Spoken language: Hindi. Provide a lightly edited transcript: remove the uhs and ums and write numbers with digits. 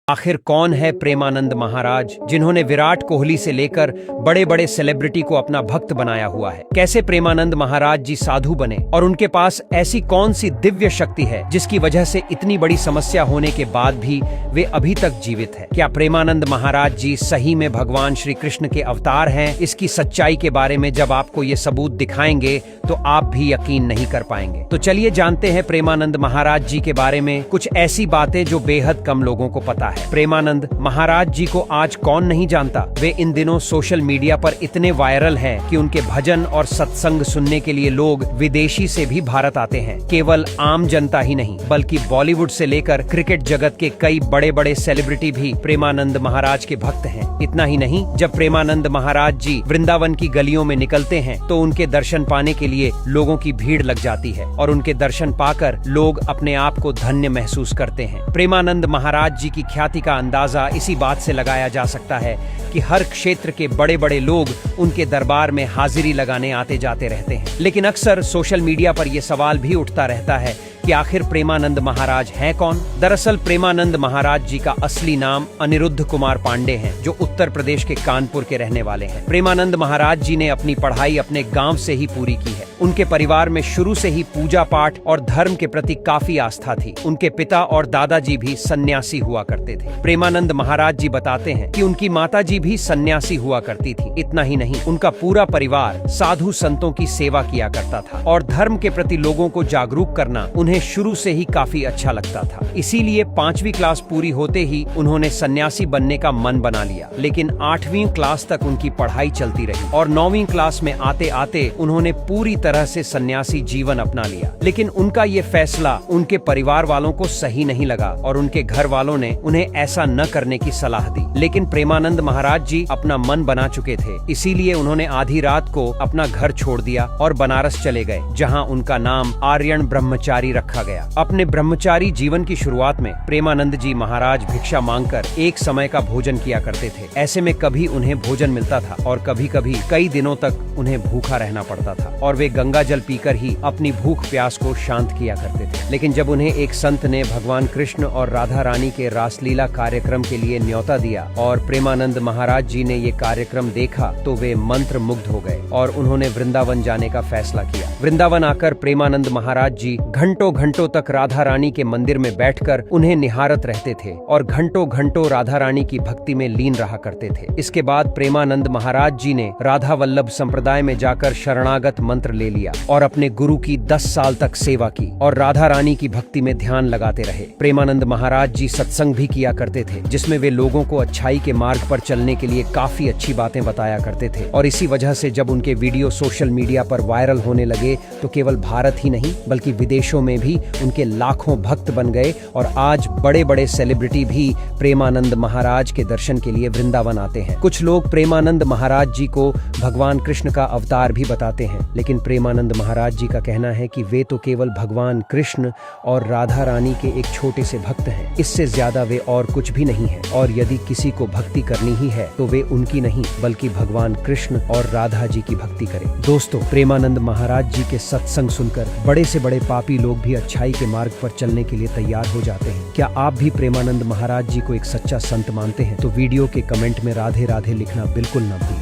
आखिर कौन है प्रेमानंद महाराज, जिन्होंने विराट कोहली से लेकर बड़े बड़े सेलिब्रिटी को अपना भक्त बनाया हुआ है। कैसे प्रेमानंद महाराज जी साधु बने और उनके पास ऐसी कौन सी दिव्य शक्ति है जिसकी वजह से इतनी बड़ी समस्या होने के बाद भी वे अभी तक जीवित है। क्या प्रेमानंद महाराज जी सही में भगवान श्री कृष्ण के अवतार हैं? इसकी सच्चाई के बारे में जब आपको ये सबूत दिखाएंगे तो आप भी यकीन नहीं कर पाएंगे। तो चलिए जानते हैं प्रेमानंद महाराज जी के बारे में कुछ ऐसी बातें जो बेहद कम लोगों को पता है। प्रेमानंद महाराज जी को आज कौन नहीं जानता। वे इन दिनों सोशल मीडिया पर इतने वायरल हैं कि उनके भजन और सत्संग सुनने के लिए लोग विदेशी से भी भारत आते हैं। केवल आम जनता ही नहीं बल्कि बॉलीवुड से लेकर क्रिकेट जगत के कई बड़े बड़े सेलिब्रिटी भी प्रेमानंद महाराज के भक्त हैं। इतना ही नहीं, जब प्रेमानंद महाराज जी वृंदावन की गलियों में निकलते हैं तो उनके दर्शन पाने के लिए लोगों की भीड़ लग जाती है और उनके दर्शन पाकर लोग अपने आप को धन्य महसूस करते हैं। प्रेमानंद महाराज जी की ख्याति का अंदाजा इसी बात से लगाया जा सकता है कि हर क्षेत्र के बड़े बड़े लोग उनके दरबार में हाजिरी लगाने आते जाते रहते हैं। लेकिन अक्सर सोशल मीडिया पर यह सवाल भी उठता रहता है कि आखिर प्रेमानंद महाराज हैं कौन? दरअसल प्रेमानंद महाराज जी का असली नाम अनिरुद्ध कुमार पांडे हैं, जो उत्तर प्रदेश के कानपुर के रहने वाले हैं। प्रेमानंद महाराज जी ने अपनी पढ़ाई अपने गांव से ही पूरी की है। उनके परिवार में शुरू से ही पूजा पाठ और धर्म के प्रति काफी आस्था थी। उनके पिता और दादाजी भी सन्यासी हुआ करते थे। प्रेमानंद महाराज जी बताते हैं कि उनकी माताजी भी सन्यासी हुआ करती थी। इतना ही नहीं, उनका पूरा परिवार साधु संतों की सेवा किया करता था और धर्म के प्रति लोगों को जागरूक करना उन्हें शुरू से ही काफी अच्छा लगता था। इसीलिए 5वीं क्लास पूरी होते ही उन्होंने सन्यासी बनने का मन बना लिया। लेकिन 8वीं क्लास तक उनकी पढ़ाई चलती रही और 9वीं क्लास में आते आते उन्होंने पूरी तरह से सन्यासी जीवन अपना लिया। लेकिन उनका ये फैसला उनके परिवार वालों को सही नहीं लगा और उनके घर वालों ने उन्हें ऐसा न करने की सलाह दी। लेकिन प्रेमानंद महाराज जी अपना मन बना चुके थे, इसीलिए उन्होंने आधी रात को अपना घर छोड़ दिया और बनारस चले गए, जहाँ उनका नाम आर्यन ब्रह्मचारी रखा गया। अपने ब्रह्मचारी जीवन की शुरुआत में प्रेमानंद जी महाराज भिक्षा मांगकर एक समय का भोजन किया करते थे। ऐसे में कभी उन्हें भोजन मिलता था और कभी कभी कई दिनों तक उन्हें भूखा रहना पड़ता था और वे गंगा जल पीकर ही अपनी भूख प्यास को शांत किया करते थे। लेकिन जब उन्हें एक संत ने भगवान कृष्ण और राधा रानी के रासलीला कार्यक्रम के लिए न्योता दिया और प्रेमानंद महाराज जी ने ये कार्यक्रम देखा तो वे मंत्र मुग्ध हो गए और उन्होंने वृंदावन जाने का फैसला किया। वृंदावन आकर प्रेमानंद महाराज जी घंटों घंटों तक राधा रानी के मंदिर में बैठकर उन्हें निहारत रहते थे और घंटों घंटों राधा रानी की भक्ति में लीन रहा करते थे। इसके बाद प्रेमानंद महाराज जी ने राधा वल्लभ संप्रदाय में जाकर शरणागत मंत्र ले लिया और अपने गुरु की 10 साल तक सेवा की और राधा रानी की भक्ति में ध्यान लगाते रहे। प्रेमानंद महाराज जी सत्संग भी किया करते थे, जिसमें वे लोगों को अच्छाई के मार्ग पर चलने के लिए काफी अच्छी बातें बताया करते थे। और इसी वजह से जब उनके वीडियो सोशल मीडिया पर वायरल होने लगे तो केवल भारत ही नहीं बल्कि विदेशों में भी उनके लाखों भक्त बन गए और आज बड़े बड़े सेलिब्रिटी भी प्रेमानंद महाराज के दर्शन के लिए वृंदावन आते हैं। कुछ लोग प्रेमानंद महाराज जी को भगवान कृष्ण का अवतार भी बताते हैं, लेकिन प्रेमानंद महाराज जी का कहना है कि वे तो केवल भगवान कृष्ण और राधा रानी के एक छोटे से भक्त हैं। इससे ज्यादा वे और कुछ भी नहीं है और यदि किसी को भक्ति करनी ही है तो वे उनकी नहीं बल्कि भगवान कृष्ण और राधा जी की भक्ति करें। दोस्तों, प्रेमानंद महाराज जी के सत्संग सुनकर बड़े से बड़े पापी लोग भी अच्छाई के मार्ग पर चलने के लिए तैयार हो जाते हैं। क्या आप भी प्रेमानंद महाराज जी को एक सच्चा संत मानते हैं? तो वीडियो के कमेंट में राधे राधे लिखना बिल्कुल न भूलें।